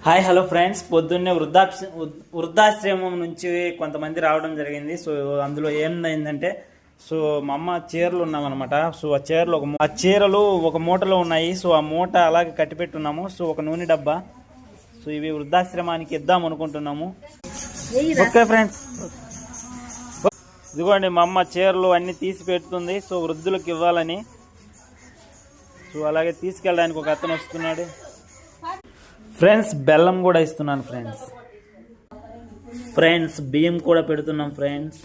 Hi hello friends, పొద్దున్నే వృద్ధాశ్రమం నుంచి కొంతమంది రావడం జరిగింది. సో అందులో ఏంటంటే మా అమ్మ చీరలు ఉన్నామన్నమాట. సో ఆ చీరలు ఒక మూటలో ఉన్నాయి. సో ఆ మూట అలాగే కట్టిపెట్టున్నాము. సో ఒక నూనె డబ్బా. సో ఇవి వృద్ధాశ్రమానికి ఇద్దాం అనుకుంటున్నాము. ఓకే ఫ్రెండ్స్, ఇదిగోండి మా అమ్మ చీరలు అన్ని తీసి పెడుతుంది. సో వృద్ధులకు ఇవ్వాలని. సో అలాగే తీసుకెళ్ళడానికి ఒక అతను వస్తున్నాడు. ఫ్రెండ్స్ బెల్లం కూడా ఇస్తున్నాను ఫ్రెండ్స్ బియ్యం కూడా పెడుతున్నాం ఫ్రెండ్స్.